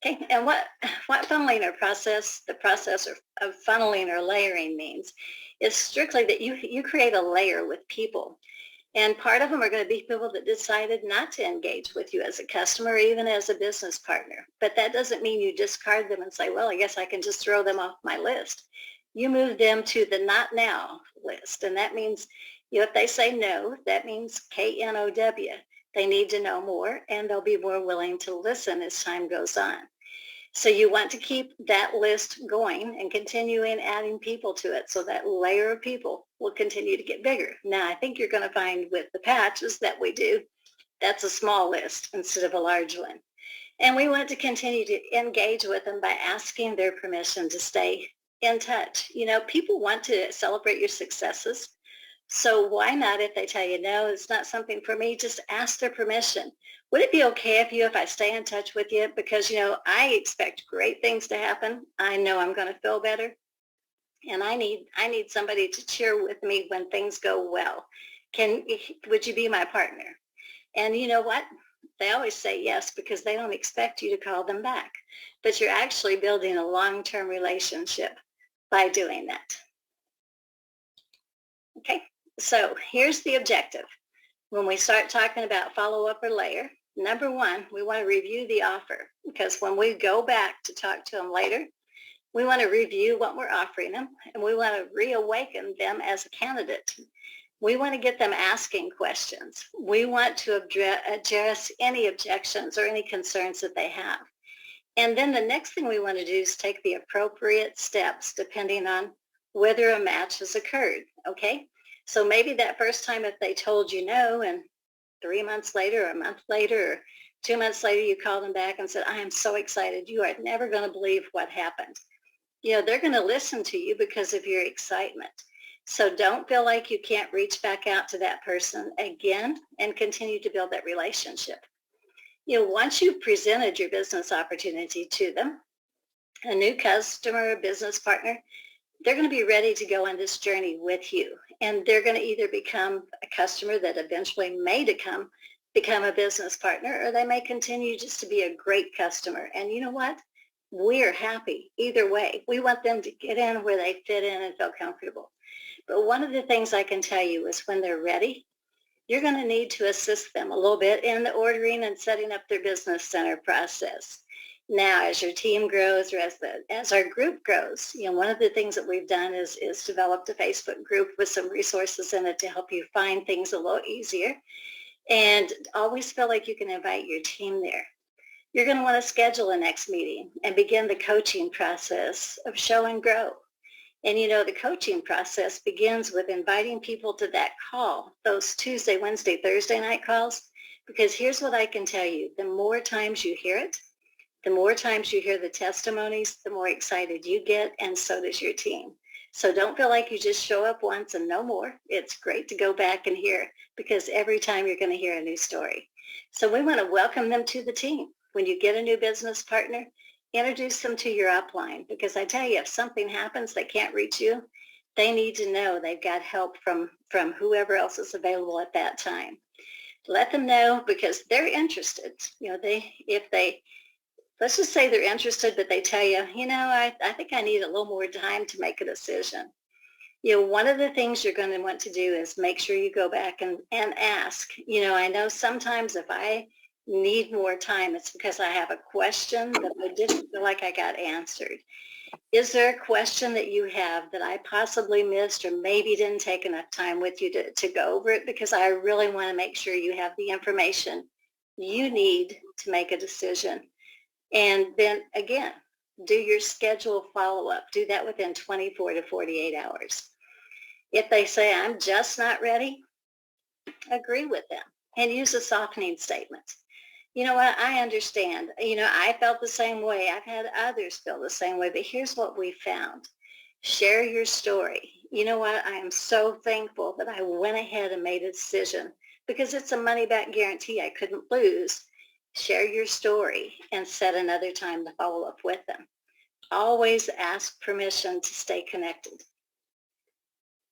Okay, and what funneling or the process of funneling or layering means is strictly that you create a layer with people. And part of them are going to be people that decided not to engage with you as a customer or even as a business partner. But that doesn't mean you discard them and say, well, I guess I can just throw them off my list. You move them to the not now list. And that means, if they say no, that means KNOW. They need to know more and they'll be more willing to listen as time goes on. So you want to keep that list going and continuing adding people to it so that layer of people will continue to get bigger. Now, I think you're going to find with the patches that we do, that's a small list instead of a large one. And we want to continue to engage with them by asking their permission to stay in touch. People want to celebrate your successes. So why not, if they tell you, no, it's not something for me, just ask their permission. Would it be okay if I stay in touch with you? Because, I expect great things to happen. I know I'm going to feel better. And I need somebody to cheer with me when things go well. Would you be my partner? And you know what? They always say yes because they don't expect you to call them back. But you're actually building a long-term relationship by doing that. Okay, so here's the objective. When we start talking about follow-up or layer, number one, we want to review the offer because when we go back to talk to them later, we want to review what we're offering them and we want to reawaken them as a candidate. We want to get them asking questions. We want to address any objections or any concerns that they have. And then the next thing we want to do is take the appropriate steps depending on whether a match has occurred, okay? So maybe that first time if they told you no and 3 months later or a month later or 2 months later you called them back and said, I am so excited. You are never going to believe what happened. They're going to listen to you because of your excitement. So don't feel like you can't reach back out to that person again and continue to build that relationship. Once you've presented your business opportunity to them, a new customer or business partner, they're going to be ready to go on this journey with you. And they're going to either become a customer that eventually may become a business partner, or they may continue just to be a great customer. And you know what? We're happy either way. We want them to get in where they fit in and feel comfortable. But one of the things I can tell you is when they're ready, you're going to need to assist them a little bit in the ordering and setting up their business center process. Now, as your team grows or as our group grows, one of the things that we've done is developed a Facebook group with some resources in it to help you find things a little easier. And always feel like you can invite your team there. You're going to want to schedule a next meeting and begin the coaching process of show and grow. And the coaching process begins with inviting people to that call, those Tuesday, Wednesday, Thursday night calls, because here's what I can tell you. The more times you hear it, the more times you hear the testimonies, the more excited you get, and so does your team. So don't feel like you just show up once and no more. It's great to go back and hear because every time you're going to hear a new story. So we want to welcome them to the team. When you get a new business partner, introduce them to your upline because I tell you, if something happens, they can't reach you, they need to know they've got help from whoever else is available at that time. Let them know because they're interested. Let's just say they're interested, but they tell you, I think I need a little more time to make a decision. One of the things you're going to want to do is make sure you go back and ask. I know sometimes if I need more time, it's because I have a question that I didn't feel like I got answered. Is there a question that you have that I possibly missed or maybe didn't take enough time with you to go over it? Because I really want to make sure you have the information you need to make a decision. And then again, do your schedule follow-up. Do that within 24 to 48 hours. If they say, I'm just not ready, agree with them and use a softening statement. You know what? I understand. I felt the same way. I've had others feel the same way, but here's what we found. Share your story. You know what? I am so thankful that I went ahead and made a decision because it's a money-back guarantee I couldn't lose. Share your story and set another time to follow up with them. Always ask permission to stay connected.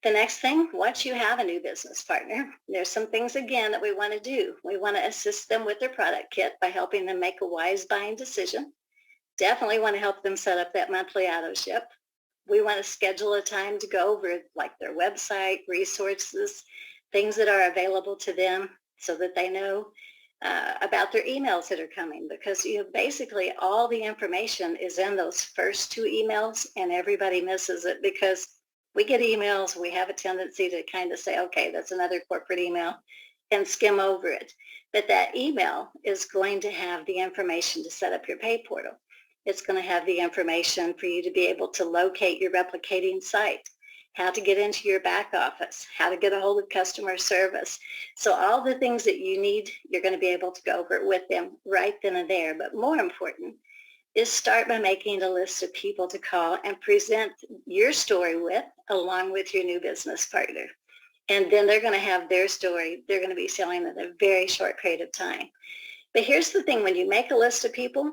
The next thing, once you have a new business partner, there's some things again that we want to do. We want to assist them with their product kit by helping them make a wise buying decision. definitely want to help them set up that monthly auto ship. We want to schedule a time to go over like their website, resources, things that are available to them so that they know about their emails that are coming, because basically all the information is in those first two emails, and everybody misses it because we get emails. We have a tendency to kind of say, okay, that's another corporate email, and skim over it. But that email is going to have the information to set up your pay portal. It's going to have the information for you to be able to locate your replicating site, how to get into your back office, how to get a hold of customer service. So all the things that you need, you're going to be able to go over it with them right then and there. But more important is start by making a list of people to call and present your story with, along with your new business partner. And then they're going to have their story. They're going to be selling in a very short period of time. But here's the thing, when you make a list of people,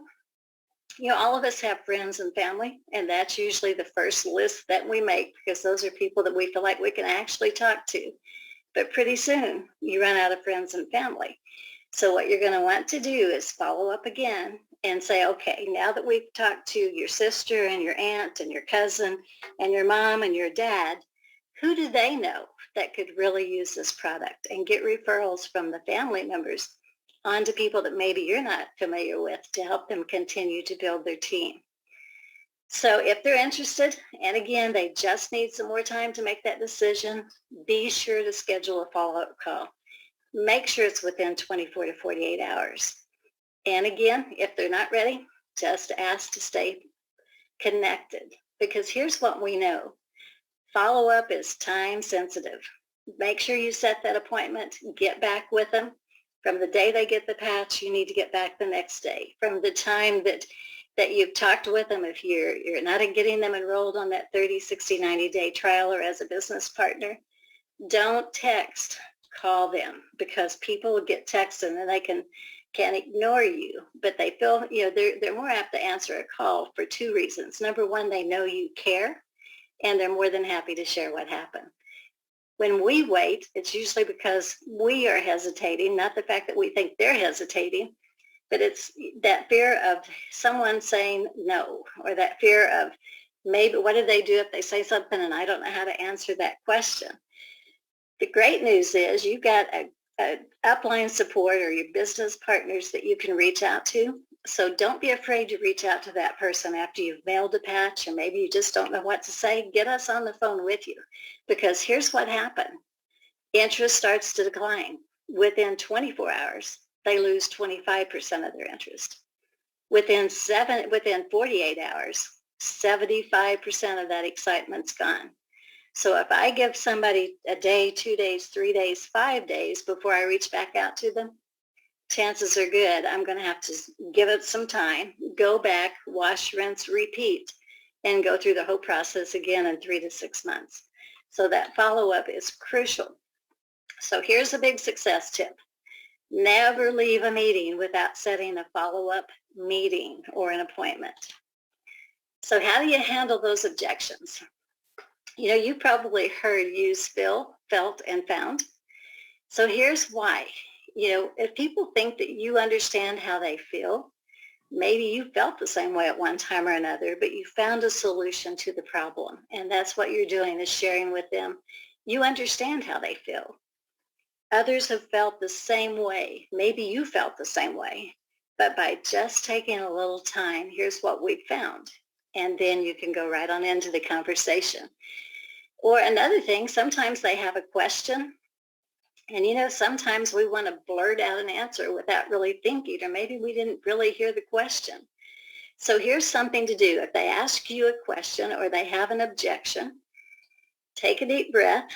all of us have friends and family, and that's usually the first list that we make, because those are people that we feel like we can actually talk to. But pretty soon you run out of friends and family. So what you're going to want to do is follow up again and say, okay, now that we've talked to your sister and your aunt and your cousin and your mom and your dad, who do they know that could really use this product? And get referrals from the family members onto people that maybe you're not familiar with to help them continue to build their team. So if they're interested, and again, they just need some more time to make that decision, be sure to schedule a follow-up call. Make sure it's within 24 to 48 hours. And again, if they're not ready, just ask to stay connected, because here's what we know. Follow-up is time sensitive. Make sure you set that appointment, get back with them. From the day they get the patch, you need to get back the next day. From the time that you've talked with them, if you're not getting them enrolled on that 30, 60, 90-day trial or as a business partner, don't text, call them, because people get texts and then they can ignore you, but they feel, they're more apt to answer a call for two reasons. Number one, they know you care, and they're more than happy to share what happened. When we wait, it's usually because we are hesitating, not the fact that we think they're hesitating, but it's that fear of someone saying no, or that fear of maybe what do they do if they say something and I don't know how to answer that question. The great news is you've got a upline support or your business partners that you can reach out to. So don't be afraid to reach out to that person after you've mailed a patch, or maybe you just don't know what to say. Get us on the phone with you, because here's what happened. Interest starts to decline. Within 24 hours, they lose 25% of their interest. Within 48 hours, 75% of that excitement's gone. So if I give somebody a day, 2 days, 3 days, 5 days before I reach back out to them, chances are good I'm going to have to give it some time, go back, wash, rinse, repeat, and go through the whole process again in 3 to 6 months. So that follow-up is crucial. So here's a big success tip. Never leave a meeting without setting a follow-up meeting or an appointment. So how do you handle those objections? You probably heard use, felt, and found. So here's why. If people think that you understand how they feel, maybe you felt the same way at one time or another, but you found a solution to the problem. And that's what you're doing, is sharing with them. You understand how they feel. Others have felt the same way. Maybe you felt the same way. But by just taking a little time, here's what we found. And then you can go right on into the conversation. Or another thing, sometimes they have a question. And sometimes we want to blurt out an answer without really thinking, or maybe we didn't really hear the question. So here's something to do. If they ask you a question or they have an objection, take a deep breath.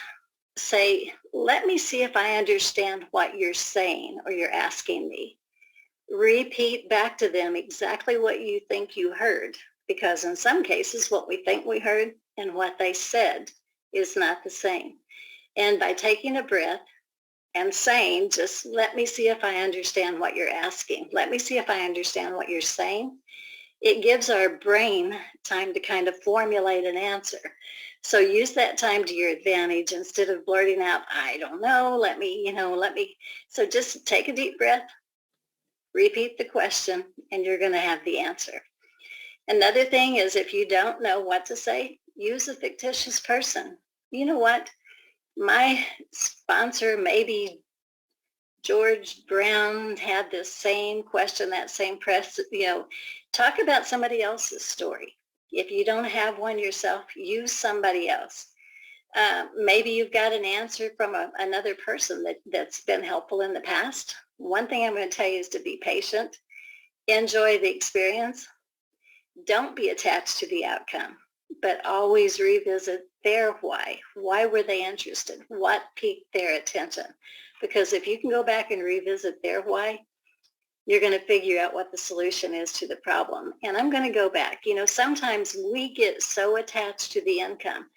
Say, let me see if I understand what you're saying or you're asking me. Repeat back to them exactly what you think you heard, because in some cases what we think we heard and what they said is not the same. And by taking a breath and saying, just let me see if I understand what you're asking. Let me see if I understand what you're saying. It gives our brain time to kind of formulate an answer. So use that time to your advantage instead of blurting out, I don't know, let me. So just take a deep breath, repeat the question, and you're going to have the answer. Another thing is if you don't know what to say, use a fictitious person. You know what? My sponsor, maybe George Brown, had this same question, that same press, talk about somebody else's story. If you don't have one yourself, use somebody else. Maybe you've got an answer from another person that's been helpful in the past. One thing I'm going to tell you is to be patient, enjoy the experience. Don't be attached to the outcome, but always revisit their why. Why were they interested? What piqued their attention? Because if you can go back and revisit their why, you're going to figure out what the solution is to the problem. And I'm going to go back. Sometimes we get so attached to the income.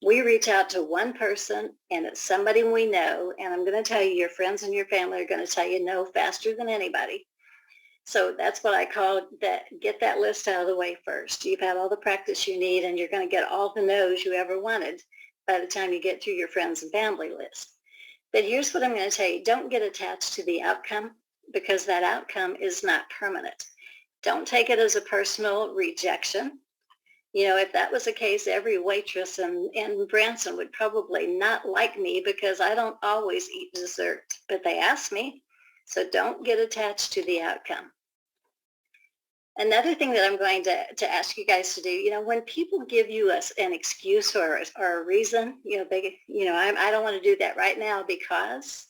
We reach out to one person and it's somebody we know. And I'm going to tell you, your friends and your family are going to tell you no faster than anybody. So that's what I call that. Get that list out of the way first. You've had all the practice you need and you're going to get all the no's you ever wanted by the time you get through your friends and family list. But here's what I'm going to tell you. Don't get attached to the outcome because that outcome is not permanent. Don't take it as a personal rejection. If that was the case, every waitress in Branson would probably not like me because I don't always eat dessert, but they ask me. So don't get attached to the outcome. Another thing that I'm going to ask you guys to do, when people give you an excuse or a reason, I don't want to do that right now because,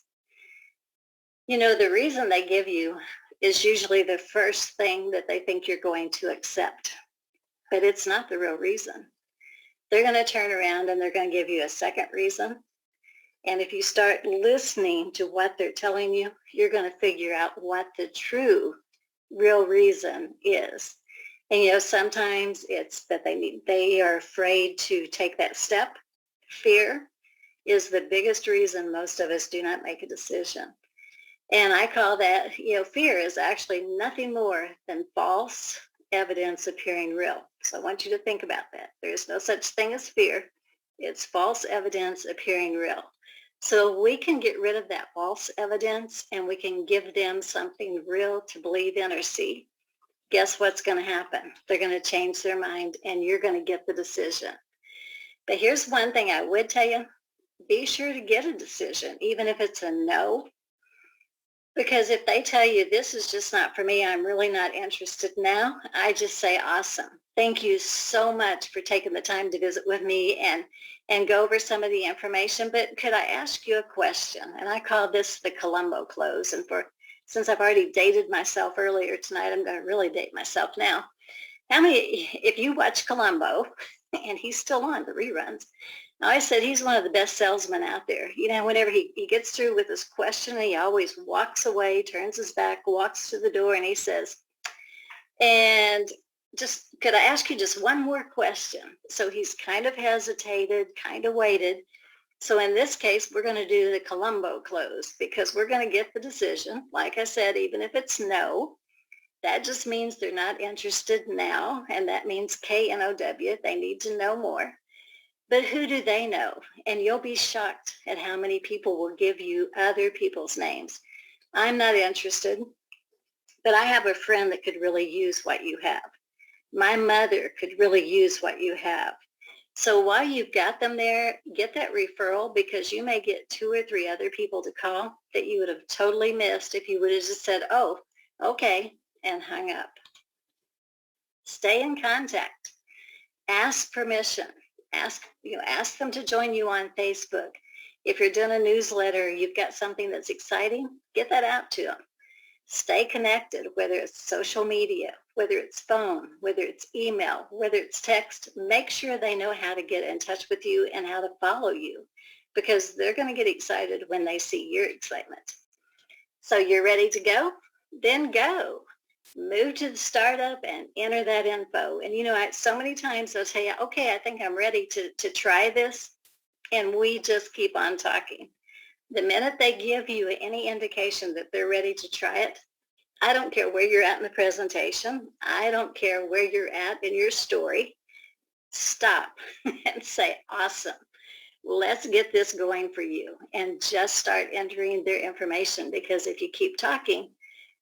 the reason they give you is usually the first thing that they think you're going to accept, but it's not the real reason. They're going to turn around and they're going to give you a second reason. And if you start listening to what they're telling you, you're going to figure out what the true real reason is. And sometimes it's that they are afraid to take that step. Fear is the biggest reason most of us do not make a decision. And I call that, fear is actually nothing more than false evidence appearing real. So I want you to think about that. There is no such thing as fear. It's false evidence appearing real. So we can get rid of that false evidence and we can give them something real to believe in or see. Guess what's going to happen? They're going to change their mind and you're going to get the decision. But here's one thing I would tell you. Be sure to get a decision, even if it's a no. Because if they tell you this is just not for me, I'm really not interested now, I just say, awesome. Thank you so much for taking the time to visit with me and go over some of the information. But could I ask you a question? And I call this the Columbo close. And since I've already dated myself earlier tonight, I'm going to really date myself now. How many, if you watch Columbo, and he's still on the reruns, I said he's one of the best salesmen out there. Whenever he gets through with his question, he always walks away, turns his back, walks to the door, and he says, and just, could I ask you just one more question? So he's kind of hesitated, kind of waited. So in this case, we're going to do the Columbo close because we're going to get the decision. Like I said, even if it's no, that just means they're not interested now. And that means KNOW, they need to know more. But who do they know? And you'll be shocked at how many people will give you other people's names. I'm not interested, but I have a friend that could really use what you have. My mother could really use what you have. So while you've got them there, get that referral because you may get 2 or 3 other people to call that you would have totally missed if you would have just said, oh, okay, and hung up. Stay in contact. Ask permission. Ask them to join you on Facebook. If you're doing a newsletter, you've got something that's exciting, get that out to them. Stay connected, whether it's social media, whether it's phone, whether it's email, whether it's text. Make sure they know how to get in touch with you and how to follow you because they're going to get excited when they see your excitement. So you're ready to go? Then go. Move to the startup and enter that info. And so many times they'll tell you, okay, I think I'm ready to try this. And we just keep on talking. The minute they give you any indication that they're ready to try it, I don't care where you're at in the presentation. I don't care where you're at in your story. Stop and say, awesome. Let's get this going for you. And just start entering their information because if you keep talking,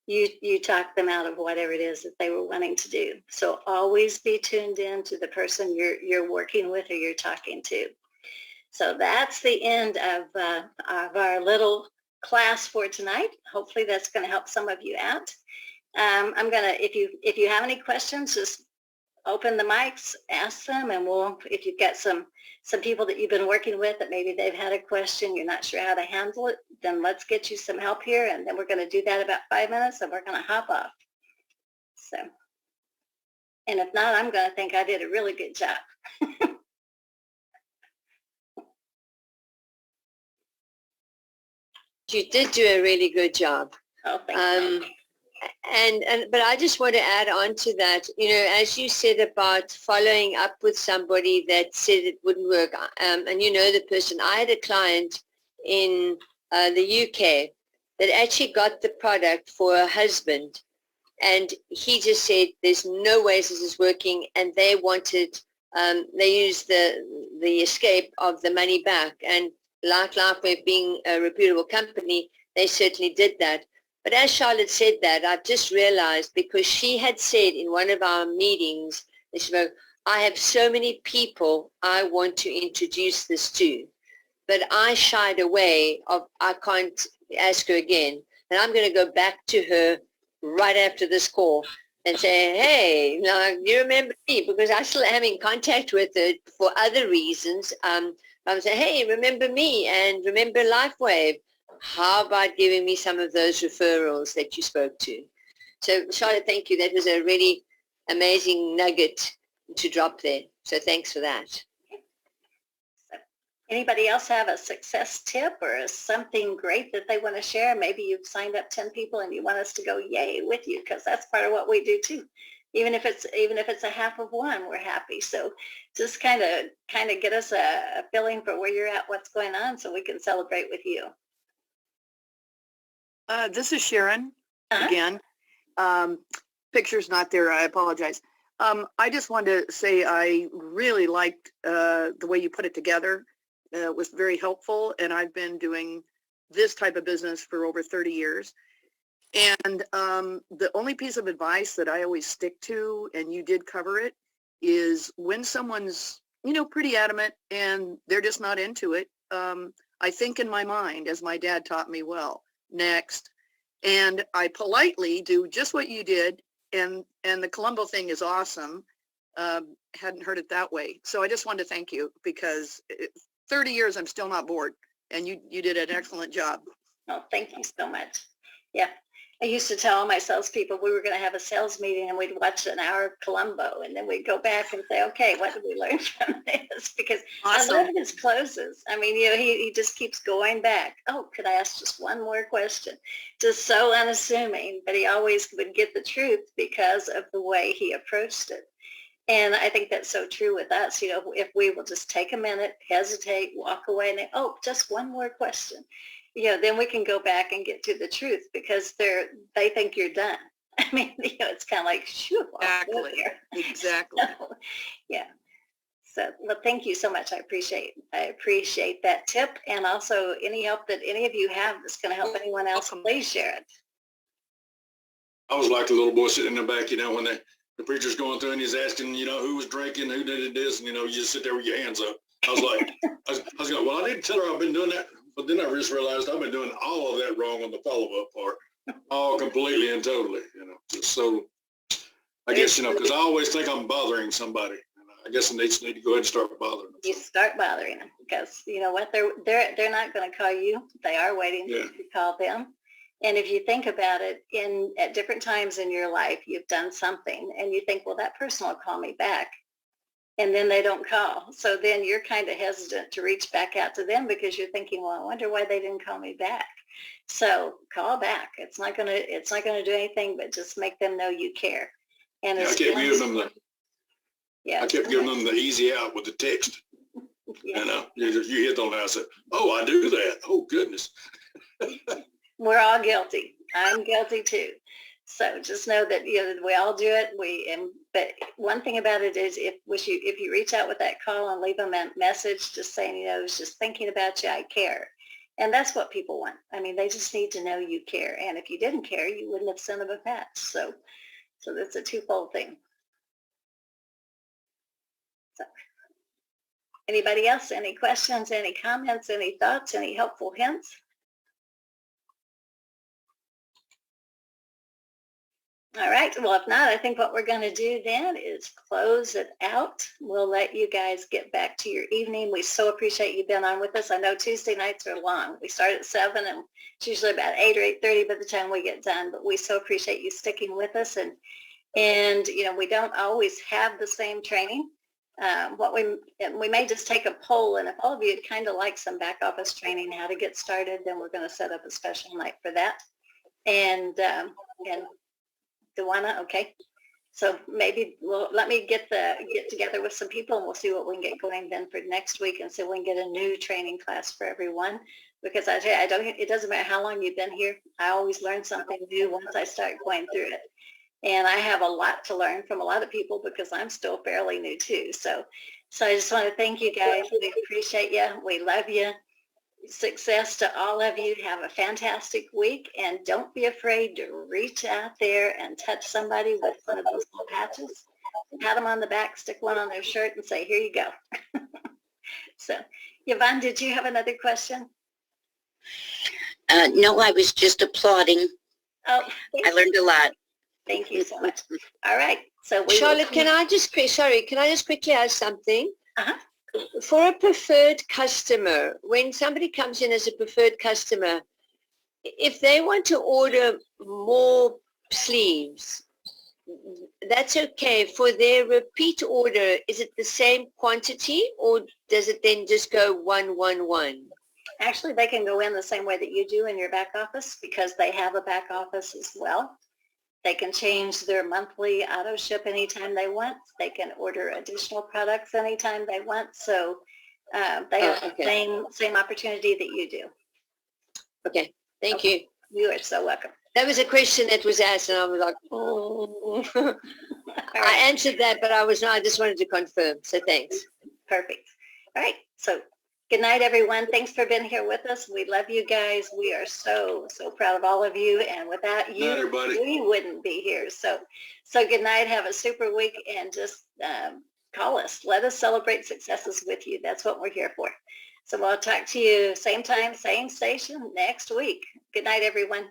you talk them out of whatever it is that they were wanting to do. So always be tuned in to the person you're working with or you're talking to. So that's the end of our little class for tonight. Hopefully that's going to help some of you out. I'm gonna, if you have any questions, just open the mics, ask them, and if you've got some people that you've been working with that maybe they've had a question, you're not sure how to handle it, then let's get you some help here, and then we're going to do that about 5 minutes, and we're going to hop off. So, and if not, I'm going to think I did a really good job. You did do a really good job. Oh, thank you. But I just want to add on to that, as you said about following up with somebody that said it wouldn't work, and the person. I had a client in the UK that actually got the product for her husband, and he just said there's no ways this is working, and they wanted, they used the escape of the money back, and like LifeWave being a reputable company, they certainly did that. But as Charlotte said that, I've just realized, because she had said in one of our meetings, she said, I have so many people I want to introduce this to, but I shied away I can't ask her again. And I'm going to go back to her right after this call and say, hey, now you remember me, because I still am in contact with her for other reasons. I'm saying, hey, remember me and remember LifeWave. How about giving me some of those referrals that you spoke to? So Charlotte, thank you. That was a really amazing nugget to drop there. So thanks for that. So, anybody else have a success tip or something great that they want to share? Maybe you've signed up 10 people and you want us to go yay with you, because that's part of what we do too. Even if it's a half of one, we're happy. So just kind of get us a feeling for where you're at, what's going on, so we can celebrate with you. This is Sharon again. Picture's not there. I apologize. I just wanted to say I really liked the way you put it together. It was very helpful, and I've been doing this type of business for over 30 years. And the only piece of advice that I always stick to, and you did cover it, is when someone's, pretty adamant and they're just not into it, I think in my mind, as my dad taught me well, next. And I politely do just what you did. And the Columbo thing is awesome. Hadn't heard it that way. So I just wanted to thank you, because 30 years, I'm still not bored. And you did an excellent job. Oh, thank you so much. Yeah. I used to tell my salespeople we were going to have a sales meeting and we'd watch an hour of Columbo, and then we'd go back and say, okay, what did we learn from this? Because awesome. I love his closes. I mean, he just keeps going back. Oh, could I ask just one more question? Just so unassuming, but he always would get the truth because of the way he approached it. And I think that's so true with us. If we will just take a minute, hesitate, walk away, and oh, just one more question. Then we can go back and get to the truth, because they think you're done. I mean, it's kind of like, shoo. Exactly. So, yeah. So, well, thank you so much. I appreciate that tip, and also any help that any of you have that's going to help anyone else. Please share it. I was like the little boy sitting in the back, when the preacher's going through and he's asking, who was drinking, who did this, and you just sit there with your hands up. I was like, I was going, well, I didn't tell her I've been doing that. But then I just realized I've been doing all of that wrong on the follow-up part, all completely and totally, So I guess, because I always think I'm bothering somebody. And I guess I need to go ahead and start bothering them. You start bothering them, because you know what, they're not going to call you. They are waiting for you to call them. And if you think about it, at different times in your life, you've done something and you think, well, that person will call me back. And then they don't call. So then you're kind of hesitant to reach back out to them, because you're thinking, well, I wonder why they didn't call me back. So call back. It's not gonna do anything but just make them know you care. And I kept giving them the easy out with the text. You hit on that. I said, oh, I do that. Oh, goodness. We're all guilty. I'm guilty too. So just know that we all do it. But one thing about it is, if you reach out with that call and leave them a message just saying, I was just thinking about you, I care. And that's what people want. I mean, they just need to know you care. And if you didn't care, you wouldn't have sent them a patch. So that's a twofold thing. So, anybody else? Any questions, any comments, any thoughts, any helpful hints? All right. Well, if not, I think what we're going to do then is close it out. We'll let you guys get back to your evening. We so appreciate you being on with us. I know Tuesday nights are long. We start at 7 and it's usually about 8 or 8:30 by the time we get done. But we so appreciate you sticking with us. And you know, we don't always have the same training. We may just take a poll, and if all of you would kind of like some back office training, how to get started, then we're going to set up a special night for that. And Duana, okay. So maybe let me get together with some people, and we'll see what we can get going then for next week, and so we can get a new training class for everyone. Because I tell you, it doesn't matter how long you've been here. I always learn something new once I start going through it. And I have a lot to learn from a lot of people because I'm still fairly new too. So I just want to thank you guys. We appreciate you. We love you. Success to all of you. Have a fantastic week, and don't be afraid to reach out there and touch somebody with one of those little patches. Pat them on the back, stick one on their shirt, and say, here you go. So, Yvonne, did you have another question? No, I was just applauding. Oh, I learned a lot. Thank you so much. All right. So Charlotte, can I just quickly ask something? Uh-huh. For a preferred customer, when somebody comes in as a preferred customer, if they want to order more sleeves, that's okay. For their repeat order, is it the same quantity, or does it then just go 1, 1, 1? Actually, they can go in the same way that you do in your back office because they have a back office as well. They can change their monthly auto ship anytime they want. They can order additional products anytime they want. So they have the same opportunity that you do. Okay, thank you. You are so welcome. That was a question that was asked, and I was like, oh. I answered that, but I just wanted to confirm. So thanks. Perfect. All right. So good night, everyone. Thanks for being here with us. We love you guys. We are so proud of all of you. And without you, we wouldn't be here. So good night. Have a super week, and just call us. Let us celebrate successes with you. That's what we're here for. So we'll talk to you same time, same station next week. Good night, everyone.